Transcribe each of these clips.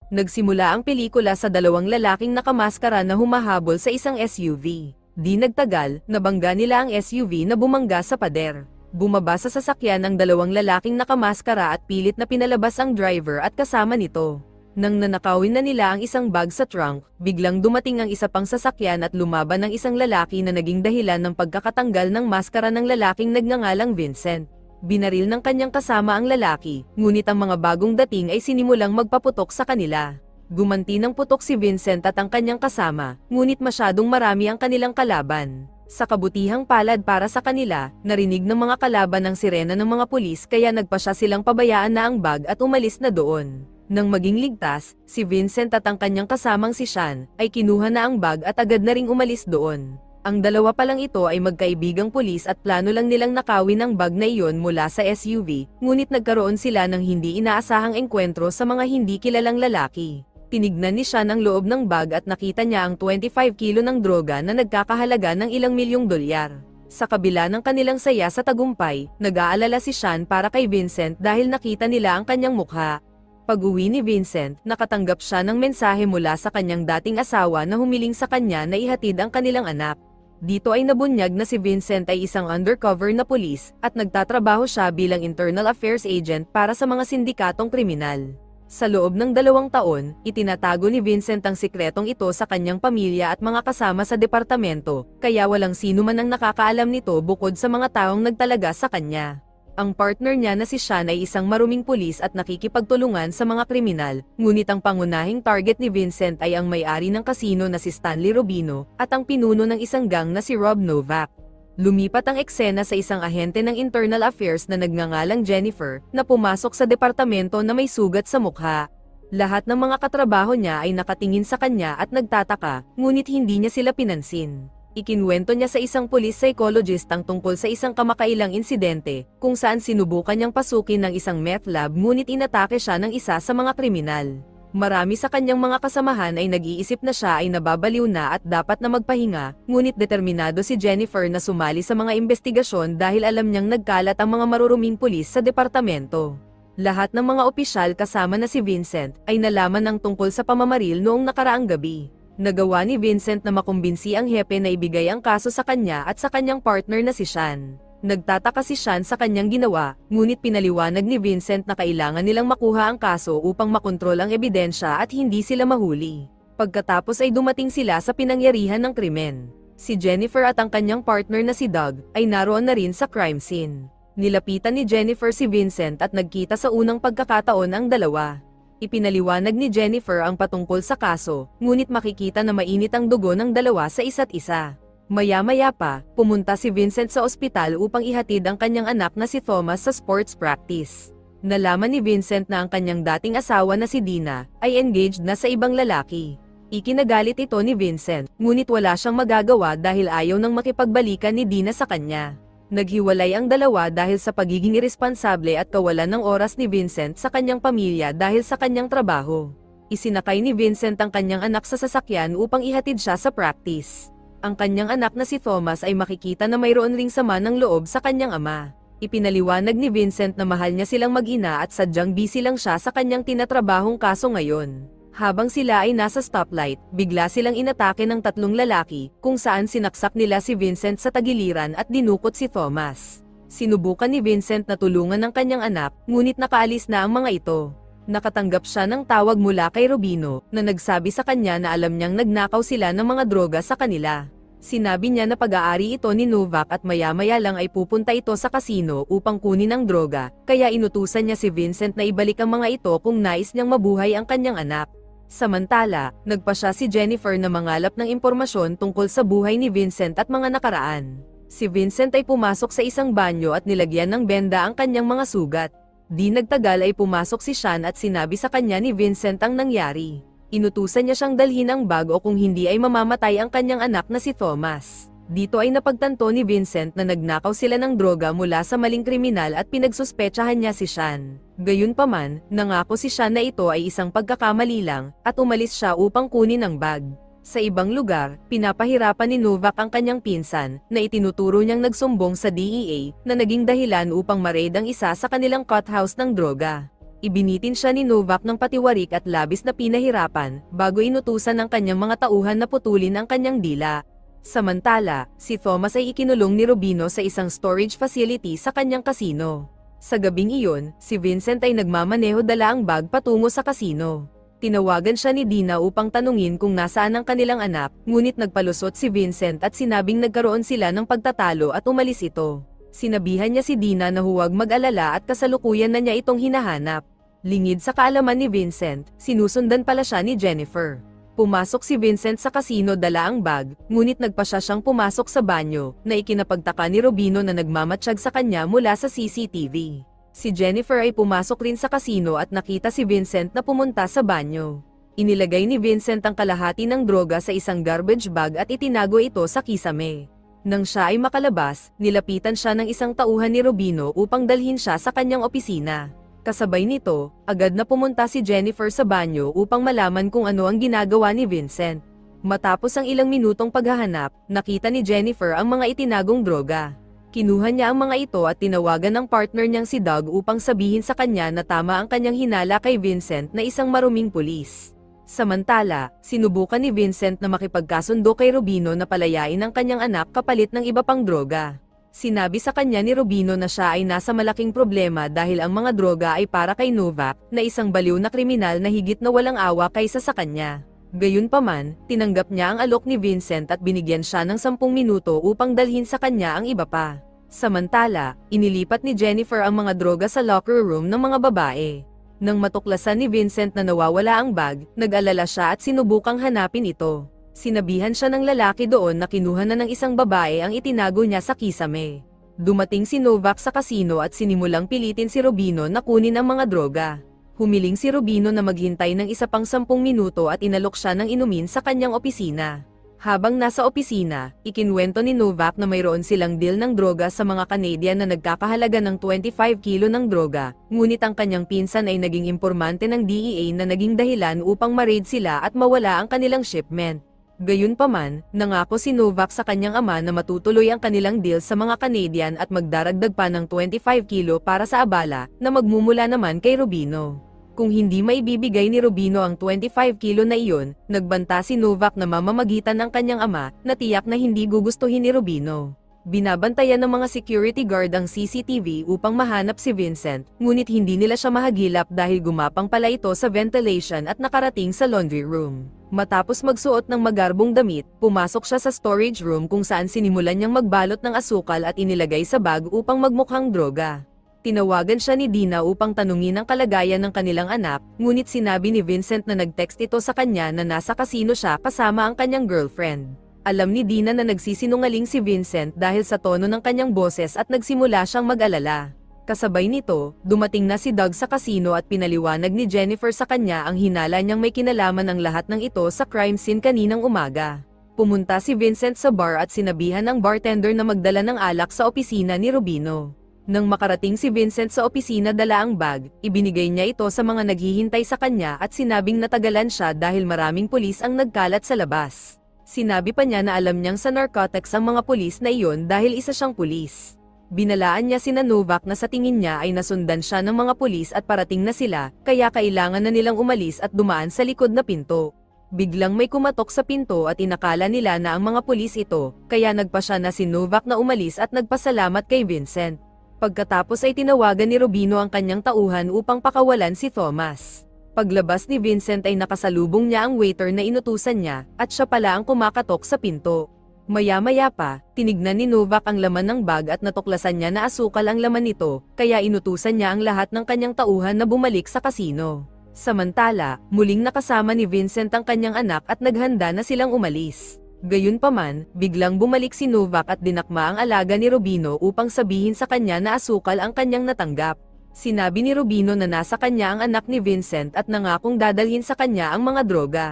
Nagsimula ang pelikula sa dalawang lalaking nakamaskara na humahabol sa isang SUV. Di nagtagal, nabangga nila ang SUV na bumangga sa pader. Bumaba sa sasakyan ang dalawang lalaking nakamaskara at pilit na pinalabas ang driver at kasama nito. Nang nanakawin na nila ang isang bag sa trunk, biglang dumating ang isa pang sasakyan at lumaban ng isang lalaki na naging dahilan ng pagkakatanggal ng maskara ng lalaking nagngangalang Vincent. Binaril ng kanyang kasama ang lalaki, ngunit ang mga bagong dating ay sinimulang magpaputok sa kanila. Gumanti ng putok si Vincent at ang kanyang kasama, ngunit masyadong marami ang kanilang kalaban. Sa kabutihang palad para sa kanila, narinig ng mga kalaban ang sirena ng mga pulis kaya nagpasya silang pabayaan na ang bag at umalis na doon. Nang maging ligtas, si Vincent at ang kanyang kasamang si Sean ay kinuha na ang bag at agad na ring umalis doon. Ang dalawa pa lang ito ay magkaibigang pulis at plano lang nilang nakawin ang bag na iyon mula sa SUV, ngunit nagkaroon sila ng hindi inaasahang engkwentro sa mga hindi kilalang lalaki. Tinignan ni Sean ang loob ng bag at nakita niya ang 25 kilo ng droga na nagkakahalaga ng ilang milyong dolyar. Sa kabila ng kanilang saya sa tagumpay, nag-aalala si Sean para kay Vincent dahil nakita nila ang kanyang mukha. Pag-uwi ni Vincent, nakatanggap siya ng mensahe mula sa kanyang dating asawa na humiling sa kanya na ihatid ang kanilang anak. Dito ay nabunyag na si Vincent ay isang undercover na pulis at nagtatrabaho siya bilang internal affairs agent para sa mga sindikatong kriminal. Sa loob ng 2 taon, itinatago ni Vincent ang sikretong ito sa kanyang pamilya at mga kasama sa departamento, kaya walang sino man ang nakakaalam nito bukod sa mga taong nagtalaga sa kanya. Ang partner niya na si Sean ay isang maruming pulis at nakikipagtulungan sa mga kriminal, ngunit ang pangunahing target ni Vincent ay ang may-ari ng kasino na si Stanley Rubino, at ang pinuno ng isang gang na si Rob Novak. Lumipat ang eksena sa isang ahente ng internal affairs na nagngangalang Jennifer, na pumasok sa departamento na may sugat sa mukha. Lahat ng mga katrabaho niya ay nakatingin sa kanya at nagtataka, ngunit hindi niya sila pinansin. Ikinwento niya sa isang police psychologist ang tungkol sa isang kamakailang insidente, kung saan sinubukan niyang pasukin ng isang meth lab ngunit inatake siya ng isa sa mga kriminal. Marami sa kanyang mga kasamahan ay nag-iisip na siya ay nababaliw na at dapat na magpahinga, ngunit determinado si Jennifer na sumali sa mga investigasyon dahil alam niyang nagkalat ang mga maruruming pulis sa departamento. Lahat ng mga opisyal kasama na si Vincent ay nalaman ang tungkol sa pamamaril noong nakaraang gabi. Nagawa ni Vincent na makumbinsi ang hepe na ibigay ang kaso sa kanya at sa kanyang partner na si Sean. Nagtataka si Sean sa kanyang ginawa, ngunit pinaliwanag ni Vincent na kailangan nilang makuha ang kaso upang makontrol ang ebidensya at hindi sila mahuli. Pagkatapos ay dumating sila sa pinangyarihan ng krimen. Si Jennifer at ang kanyang partner na si Doug ay naroon na rin sa crime scene. Nilapitan ni Jennifer si Vincent at nagkita sa unang pagkakataon ang dalawa. Ipinaliwanag ni Jennifer ang patungkol sa kaso, ngunit makikita na mainit ang dugo ng dalawa sa isa't isa. Maya-maya pa, pumunta si Vincent sa ospital upang ihatid ang kanyang anak na si Thomas sa sports practice. Nalaman ni Vincent na ang kanyang dating asawa na si Dina ay engaged na sa ibang lalaki. Ikinagalit ito ni Vincent, ngunit wala siyang magagawa dahil ayaw nang makipagbalikan ni Dina sa kanya. Naghiwalay ang dalawa dahil sa pagiging iresponsable at kawalan ng oras ni Vincent sa kanyang pamilya dahil sa kanyang trabaho. Isinakay ni Vincent ang kanyang anak sa sasakyan upang ihatid siya sa practice. Ang kanyang anak na si Thomas ay makikita na mayroon ring sama ng loob sa kanyang ama. Ipinaliwanag ni Vincent na mahal niya silang mag-ina at sadyang busy lang siya sa kanyang tinatrabahong kaso ngayon. Habang sila ay nasa stoplight, bigla silang inatake ng 3 lalaki, kung saan sinaksak nila si Vincent sa tagiliran at dinukot si Thomas. Sinubukan ni Vincent na tulungan ng kanyang anak, ngunit nakaalis na ang mga ito. Nakatanggap siya ng tawag mula kay Rubino, na nagsabi sa kanya na alam niyang nagnakaw sila ng mga droga sa kanila. Sinabi niya na pag-aari ito ni Novak at maya-maya lang ay pupunta ito sa kasino upang kunin ang droga, kaya inutusan niya si Vincent na ibalik ang mga ito kung nais niyang mabuhay ang kanyang anak. Samantala, nagpasya si Jennifer na mangalap ng impormasyon tungkol sa buhay ni Vincent at mga nakaraan. Si Vincent ay pumasok sa isang banyo at nilagyan ng benda ang kanyang mga sugat. Di nagtagal ay pumasok si Sean at sinabi sa kanya ni Vincent ang nangyari. Inutusan niya siyang dalhin ang bag o kung hindi ay mamamatay ang kanyang anak na si Thomas. Dito ay napagtanto ni Vincent na nagnakaw sila ng droga mula sa maling kriminal at pinagsuspetsahan niya si Sean. Gayunpaman, nangako si Sean na ito ay isang pagkakamali lang, at umalis siya upang kunin ang bag. Sa ibang lugar, pinapahirapan ni Novak ang kanyang pinsan, na itinuturo niyang nagsumbong sa DEA, na naging dahilan upang ma-raid ang isa sa kanilang cut house ng droga. Ibinitin siya ni Novak ng patiwarik at labis na pinahirapan, bago inutusan ng kanyang mga tauhan na putulin ang kanyang dila. Samantala, si Thomas ay ikinulong ni Rubino sa isang storage facility sa kanyang kasino. Sa gabing iyon, si Vincent ay nagmamaneho dala ang bag patungo sa kasino. Tinawagan siya ni Dina upang tanungin kung nasaan ang kanilang anak, ngunit nagpalusot si Vincent at sinabing nagkaroon sila ng pagtatalo at umalis ito. Sinabihan niya si Dina na huwag mag-alala at kasalukuyan na niya itong hinahanap. Lingid sa kaalaman ni Vincent, sinusundan pala siya ni Jennifer. Pumasok si Vincent sa kasino dala ang bag, ngunit nagpasya siyang pumasok sa banyo, na ikinapagtaka ni Rubino na nagmamatsyag sa kanya mula sa CCTV. Si Jennifer ay pumasok rin sa kasino at nakita si Vincent na pumunta sa banyo. Inilagay ni Vincent ang kalahati ng droga sa isang garbage bag at itinago ito sa kisame. Nang siya ay makalabas, nilapitan siya ng isang tauhan ni Rubino upang dalhin siya sa kanyang opisina. Kasabay nito, agad na pumunta si Jennifer sa banyo upang malaman kung ano ang ginagawa ni Vincent. Matapos ang ilang minutong paghahanap, nakita ni Jennifer ang mga itinagong droga. Kinuha niya ang mga ito at tinawagan ng partner niyang si Doug upang sabihin sa kanya na tama ang kanyang hinala kay Vincent na isang maruming pulis. Samantala, sinubukan ni Vincent na makipagkasundo kay Rubino na palayain ang kanyang anak kapalit ng iba pang droga. Sinabi sa kanya ni Rubino na siya ay nasa malaking problema dahil ang mga droga ay para kay Novak, na isang baliw na kriminal na higit na walang awa kaysa sa kanya. Gayunpaman, tinanggap niya ang alok ni Vincent at binigyan siya ng 10 minuto upang dalhin sa kanya ang iba pa. Samantala, inilipat ni Jennifer ang mga droga sa locker room ng mga babae. Nang matuklasan ni Vincent na nawawala ang bag, nag-alala siya at sinubukang hanapin ito. Sinabihan siya ng lalaki doon na kinuha na ng isang babae ang itinago niya sa kisame. Dumating si Novak sa kasino at sinimulang pilitin si Rubino na kunin ang mga droga. Humiling si Rubino na maghintay ng isa pang 10 minuto at inalok siya ng inumin sa kanyang opisina. Habang nasa opisina, ikinwento ni Novak na mayroon silang deal ng droga sa mga Canadian na nagkakahalaga ng 25 kilo ng droga, ngunit ang kanyang pinsan ay naging impormante ng DEA na naging dahilan upang ma-raid sila at mawala ang kanilang shipment. Gayunpaman, nangako si Novak sa kanyang ama na matutuloy ang kanilang deal sa mga Canadian at magdaragdag pa ng 25 kilo para sa abala, na magmumula naman kay Rubino. Kung hindi maibibigay ni Rubino ang 25 kilo na iyon, nagbanta si Novak na mamamagitan ng kanyang ama, na tiyak na hindi gugustuhin ni Rubino. Binabantayan ng mga security guard ang CCTV upang mahanap si Vincent, ngunit hindi nila siya mahagilap dahil gumapang pala ito sa ventilation at nakarating sa laundry room. Matapos magsuot ng magarbong damit, pumasok siya sa storage room kung saan sinimulan niyang magbalot ng asukal at inilagay sa bag upang magmukhang droga. Tinawagan siya ni Dina upang tanungin ang kalagayan ng kanilang anak, ngunit sinabi ni Vincent na nag-text ito sa kanya na nasa kasino siya kasama ang kanyang girlfriend. Alam ni Dina na nagsisinungaling si Vincent dahil sa tono ng kanyang boses at nagsimula siyang mag-alala. Kasabay nito, dumating na si Doug sa kasino at pinaliwanag ni Jennifer sa kanya ang hinala niyang may kinalaman ang lahat ng ito sa crime scene kaninang umaga. Pumunta si Vincent sa bar at sinabihan ng bartender na magdala ng alak sa opisina ni Rubino. Nang makarating si Vincent sa opisina dala ang bag, ibinigay niya ito sa mga naghihintay sa kanya at sinabing natagalan siya dahil maraming pulis ang nagkalat sa labas. Sinabi pa niya na alam niyang sa narcotics ang mga pulis na iyon dahil isa siyang pulis. Binalaan niya sina Novak na sa tingin niya ay nasundan siya ng mga pulis at parating na sila, kaya kailangan na nilang umalis at dumaan sa likod na pinto. Biglang may kumatok sa pinto at inakala nila na ang mga pulis ito, kaya nagpa siya na si Novak na umalis at nagpasalamat kay Vincent. Pagkatapos ay tinawagan ni Rubino ang kanyang tauhan upang pakawalan si Thomas. Paglabas ni Vincent ay nakasalubong niya ang waiter na inutusan niya, at siya pala ang kumakatok sa pinto. Maya-maya pa, tinignan ni Novak ang laman ng bag at natuklasan niya na asukal ang laman nito, kaya inutusan niya ang lahat ng kanyang tauhan na bumalik sa kasino. Samantala, muling nakasama ni Vincent ang kanyang anak at naghanda na silang umalis. Gayunpaman, biglang bumalik si Novak at dinakma ang alaga ni Rubino upang sabihin sa kanya na asukal ang kanyang natanggap. Sinabi ni Rubino na nasa kanya ang anak ni Vincent at nangakong dadalhin sa kanya ang mga droga.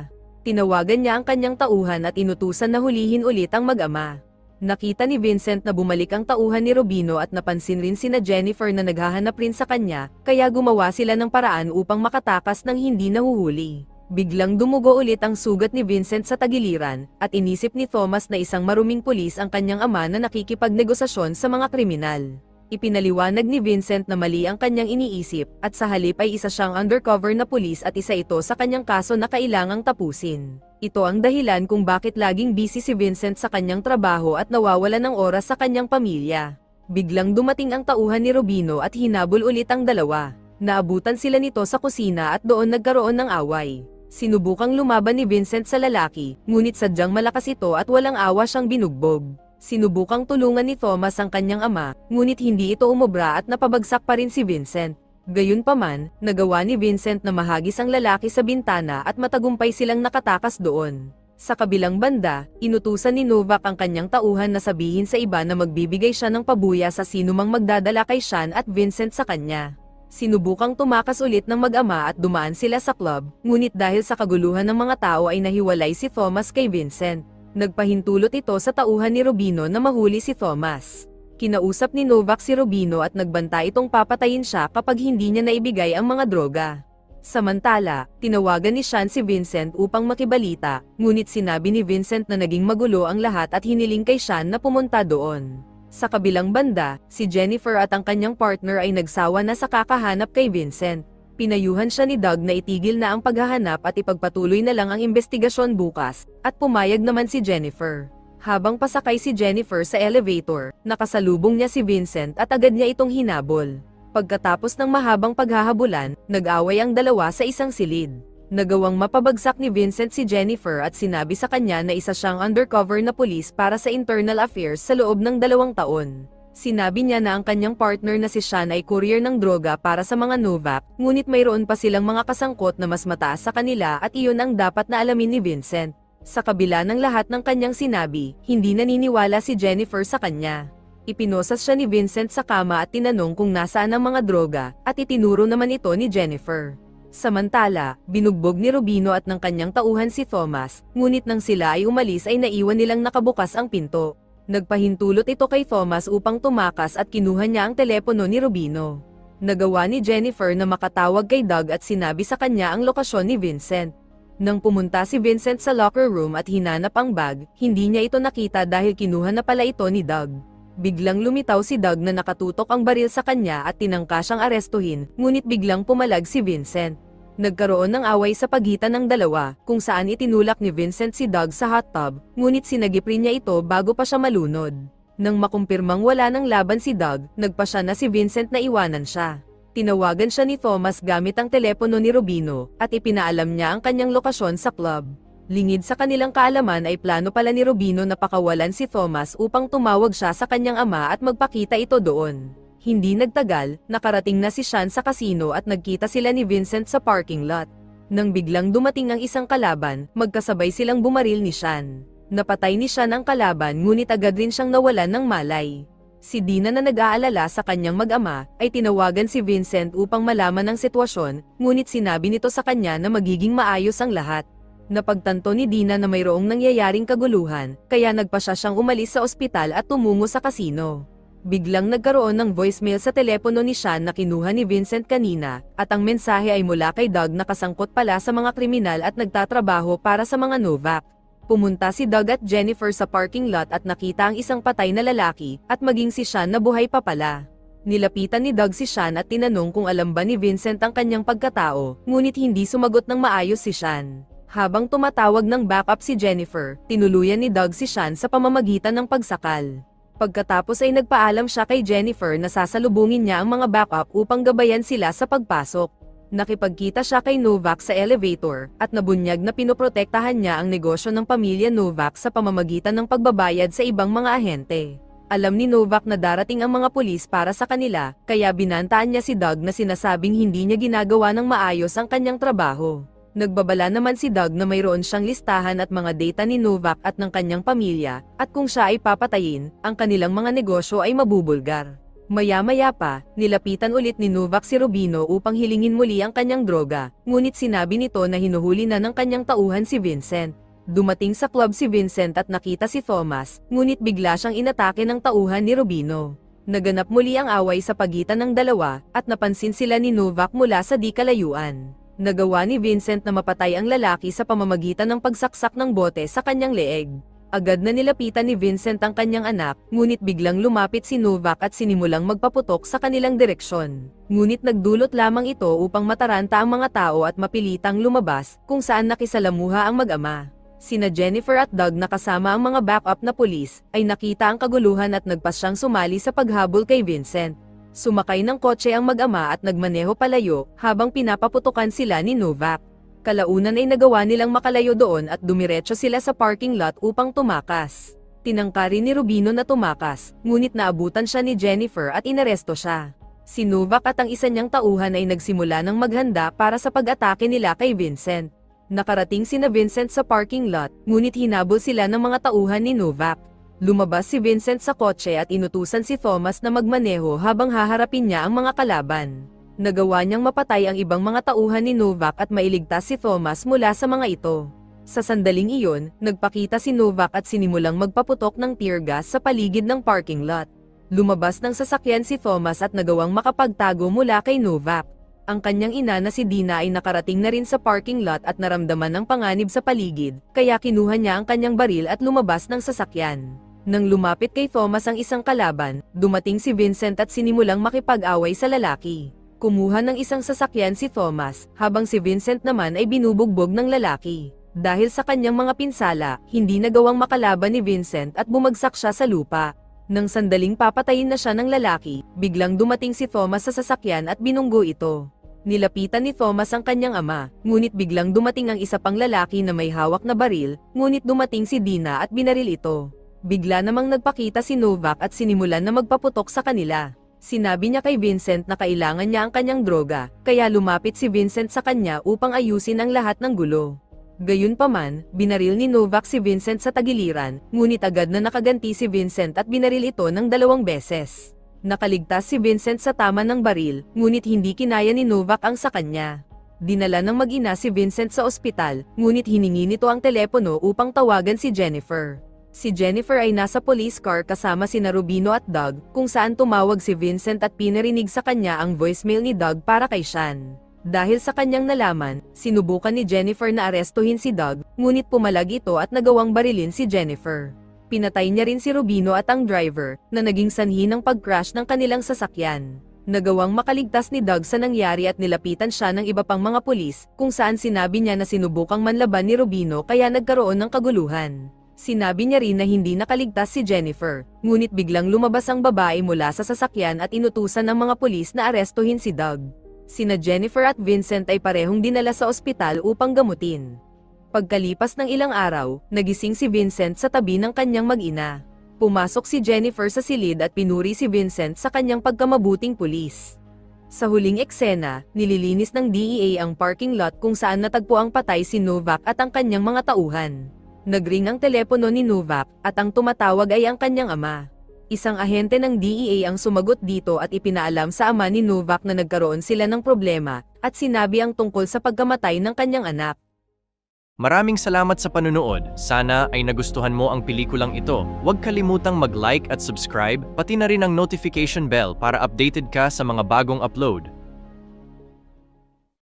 Tinawagan niya ang kanyang tauhan at inutusan na hulihin ulit ang mag-ama. Nakita ni Vincent na bumalik ang tauhan ni Rubino at napansin rin sina Jennifer na naghahanap rin sa kanya, kaya gumawa sila ng paraan upang makatakas ng hindi nahuhuli. Biglang dumugo ulit ang sugat ni Vincent sa tagiliran, at inisip ni Thomas na isang maruming pulis ang kanyang ama na nakikipagnegosasyon sa mga kriminal. Ipinaliwanag ni Vincent na mali ang kanyang iniisip, at sa halip ay isa siyang undercover na pulis at isa ito sa kanyang kaso na kailangang tapusin. Ito ang dahilan kung bakit laging busy si Vincent sa kanyang trabaho at nawawalan ng oras sa kanyang pamilya. Biglang dumating ang tauhan ni Rubino at hinabol ulit ang dalawa. Naabutan sila nito sa kusina at doon nagkaroon ng away. Sinubukang lumaban ni Vincent sa lalaki, ngunit sadyang malakas ito at walang awa siyang binugbog. Sinubukang tulungan ni Thomas ang kanyang ama, ngunit hindi ito umubra at napabagsak pa rin si Vincent. Gayunpaman, nagawa ni Vincent na mahagis ang lalaki sa bintana at matagumpay silang nakatakas doon. Sa kabilang banda, inutusan ni Novak ang kanyang tauhan na sabihin sa iba na magbibigay siya ng pabuya sa sinumang magdadala kay Sean at Vincent sa kanya. Sinubukang tumakas ulit ng mag-ama at dumaan sila sa club, ngunit dahil sa kaguluhan ng mga tao ay nahiwalay si Thomas kay Vincent. Nagpahintulot ito sa tauhan ni Rubino na mahuli si Thomas. Kinausap ni Novak si Rubino at nagbanta itong papatayin siya kapag hindi niya naibigay ang mga droga. Samantala, tinawagan ni Sean si Vincent upang makibalita, ngunit sinabi ni Vincent na naging magulo ang lahat at hiniling kay Sean na pumunta doon. Sa kabilang banda, si Jennifer at ang kanyang partner ay nagsawa na sa kakahanap kay Vincent. Pinayuhan siya ni Doug na itigil na ang paghahanap at ipagpatuloy na lang ang investigasyon bukas, at pumayag naman si Jennifer. Habang pasakay si Jennifer sa elevator, nakasalubong niya si Vincent at agad niya itong hinabol. Pagkatapos ng mahabang paghahabulan, nag-away ang dalawa sa isang silid. Nagawang mapabagsak ni Vincent si Jennifer at sinabi sa kanya na isa siyang undercover na pulis para sa internal affairs sa loob ng 2 taon. Sinabi niya na ang kanyang partner na si Sean ay courier ng droga para sa mga Novak, ngunit mayroon pa silang mga kasangkot na mas mataas sa kanila at iyon ang dapat na alamin ni Vincent. Sa kabila ng lahat ng kanyang sinabi, hindi naniniwala si Jennifer sa kanya. Ipinosas siya ni Vincent sa kama at tinanong kung nasaan ang mga droga, at itinuro naman ito ni Jennifer. Samantala, binugbog ni Rubino at ng kanyang tauhan si Thomas, ngunit nang sila ay umalis ay naiwan nilang nakabukas ang pinto. Nagpahintulot ito kay Thomas upang tumakas at kinuha niya ang telepono ni Rubino. Nagawa ni Jennifer na makatawag kay Doug at sinabi sa kanya ang lokasyon ni Vincent. Nang pumunta si Vincent sa locker room at hinanap ang bag, hindi niya ito nakita dahil kinuha na pala ito ni Doug. Biglang lumitaw si Doug na nakatutok ang baril sa kanya at tinangka siyang arestuhin, ngunit biglang pumalag si Vincent. Nagkaroon ng away sa pagitan ng dalawa, kung saan itinulak ni Vincent si Doug sa hot tub, ngunit sinagip rin niya ito bago pa siya malunod. Nang makumpirmang wala ng laban si Doug, nagpasya na si Vincent na iwanan siya. Tinawagan siya ni Thomas gamit ang telepono ni Rubino, at ipinaalam niya ang kanyang lokasyon sa club. Lingid sa kanilang kaalaman ay plano pala ni Rubino na pakawalan si Thomas upang tumawag siya sa kanyang ama at magpakita ito doon. Hindi nagtagal, nakarating na si Sean sa kasino at nagkita sila ni Vincent sa parking lot. Nang biglang dumating ang isang kalaban, magkasabay silang bumaril ni Sean. Napatay ni Sean ang kalaban ngunit agad rin siyang nawalan ng malay. Si Dina na nag-aalala sa kanyang mag-ama, ay tinawagan si Vincent upang malaman ang sitwasyon, ngunit sinabi nito sa kanya na magiging maayos ang lahat. Napagtanto ni Dina na mayroong nangyayaring kaguluhan, kaya nagpasya siyang umalis sa ospital at tumungo sa kasino. Biglang nagkaroon ng voicemail sa telepono ni Sean na kinuha ni Vincent kanina, at ang mensahe ay mula kay Doug na kasangkot pala sa mga kriminal at nagtatrabaho para sa mga Novak. Pumunta si Doug at Jennifer sa parking lot at nakita ang isang patay na lalaki, at maging si Sean na buhay pa pala. Nilapitan ni Doug si Sean at tinanong kung alam ba ni Vincent ang kanyang pagkatao, ngunit hindi sumagot ng maayos si Sean. Habang tumatawag ng backup si Jennifer, tinuluyan ni Doug si Sean sa pamamagitan ng pagsakal. Pagkatapos ay nagpaalam siya kay Jennifer na sasalubungin niya ang mga backup upang gabayan sila sa pagpasok. Nakipagkita siya kay Novak sa elevator, at nabunyag na pinoprotektahan niya ang negosyo ng pamilya Novak sa pamamagitan ng pagbabayad sa ibang mga ahente. Alam ni Novak na darating ang mga pulis para sa kanila, kaya binantaan niya si Doug na sinasabing hindi niya ginagawa ng maayos ang kanyang trabaho. Nagbabala naman si Doug na mayroon siyang listahan at mga data ni Novak at ng kanyang pamilya, at kung siya ay papatayin, ang kanilang mga negosyo ay mabubulgar. Maya-maya pa, nilapitan ulit ni Novak si Rubino upang hilingin muli ang kanyang droga, ngunit sinabi nito na hinuhuli na ng kanyang tauhan si Vincent. Dumating sa club si Vincent at nakita si Thomas, ngunit bigla siyang inatake ng tauhan ni Rubino. Naganap muli ang away sa pagitan ng dalawa, at napansin sila ni Novak mula sa di kalayuan. Nagawa ni Vincent na mapatay ang lalaki sa pamamagitan ng pagsaksak ng bote sa kanyang leeg. Agad na nilapitan ni Vincent ang kanyang anak, ngunit biglang lumapit si Novak at sinimulang magpaputok sa kanilang direksyon. Ngunit nagdulot lamang ito upang mataranta ang mga tao at mapilitang lumabas, kung saan nakisalamuha ang mag-ama. Sina Jennifer at Doug na kasama ang mga backup na pulis, ay nakita ang kaguluhan at nagpasyang sumali sa paghabol kay Vincent. Sumakay ng kotse ang mag-ama at nagmaneho palayo, habang pinapaputukan sila ni Novak. Kalaunan ay nagawa nilang makalayo doon at dumiretso sila sa parking lot upang tumakas. Tinangka rin ni Rubino na tumakas, ngunit naabutan siya ni Jennifer at inaresto siya. Si Novak at ang isa niyang tauhan ay nagsimula ng maghanda para sa pag-atake nila kay Vincent. Nakarating sina Vincent sa parking lot, ngunit hinabol sila ng mga tauhan ni Novak. Lumabas si Vincent sa kotse at inutusan si Thomas na magmaneho habang haharapin niya ang mga kalaban. Nagawa niyang mapatay ang ibang mga tauhan ni Novak at mailigtas si Thomas mula sa mga ito. Sa sandaling iyon, nagpakita si Novak at sinimulang magpaputok ng tear gas sa paligid ng parking lot. Lumabas ng sasakyan si Thomas at nagawang makapagtago mula kay Novak. Ang kanyang ina na si Dina ay nakarating na rin sa parking lot at naramdaman ng panganib sa paligid, kaya kinuha niya ang kanyang baril at lumabas ng sasakyan. Nang lumapit kay Thomas ang isang kalaban, dumating si Vincent at sinimulang makipag-away sa lalaki. Kumuha ng isang sasakyan si Thomas, habang si Vincent naman ay binubugbog ng lalaki. Dahil sa kanyang mga pinsala, hindi nagawang makalaban ni Vincent at bumagsak siya sa lupa. Nang sandaling papatayin na siya ng lalaki, biglang dumating si Thomas sa sasakyan at binunggo ito. Nilapitan ni Thomas ang kanyang ama, ngunit biglang dumating ang isa pang lalaki na may hawak na baril, ngunit dumating si Dina at binaril ito. Bigla namang nagpakita si Novak at sinimulan na magpaputok sa kanila. Sinabi niya kay Vincent na kailangan niya ang kanyang droga, kaya lumapit si Vincent sa kanya upang ayusin ang lahat ng gulo. Gayunpaman, binaril ni Novak si Vincent sa tagiliran, ngunit agad na nakaganti si Vincent at binaril ito ng 2 beses. Nakaligtas si Vincent sa tama ng baril, ngunit hindi kinaya ni Novak ang sa kanya. Dinala ng mag-ina si Vincent sa ospital, ngunit hiningi nito ang telepono upang tawagan si Jennifer. Si Jennifer ay nasa police car kasama sina Rubino at Doug, kung saan tumawag si Vincent at pinarinig sa kanya ang voicemail ni Doug para kay Sean. Dahil sa kanyang nalaman, sinubukan ni Jennifer na arestuhin si Doug, ngunit pumalag ito at nagawang barilin si Jennifer. Pinatay niya rin si Rubino at ang driver, na naging sanhi ng pag-crash ng kanilang sasakyan. Nagawang makaligtas ni Doug sa nangyari at nilapitan siya ng iba pang mga pulis, kung saan sinabi niya na sinubukang manlaban ni Rubino kaya nagkaroon ng kaguluhan. Sinabi niya rin na hindi nakaligtas si Jennifer, ngunit biglang lumabas ang babae mula sa sasakyan at inutusan ng mga pulis na arestuhin si Doug. Sina Jennifer at Vincent ay parehong dinala sa ospital upang gamutin. Pagkalipas ng ilang araw, nagising si Vincent sa tabi ng kanyang mag-ina. Pumasok si Jennifer sa silid at pinuri si Vincent sa kanyang pagkamabuting pulis. Sa huling eksena, nililinis ng DEA ang parking lot kung saan natagpo ang patay si Novak at ang kanyang mga tauhan. Nagring ang telepono ni Novak, at ang tumatawag ay ang kanyang ama. Isang ahente ng DEA ang sumagot dito at ipinaalam sa ama ni Novak na nagkaroon sila ng problema, at sinabi ang tungkol sa pagkamatay ng kanyang anak. Maraming salamat sa panunood. Sana ay nagustuhan mo ang pelikulang ito. Huwag kalimutang mag-like at subscribe, pati na rin ang notification bell para updated ka sa mga bagong upload.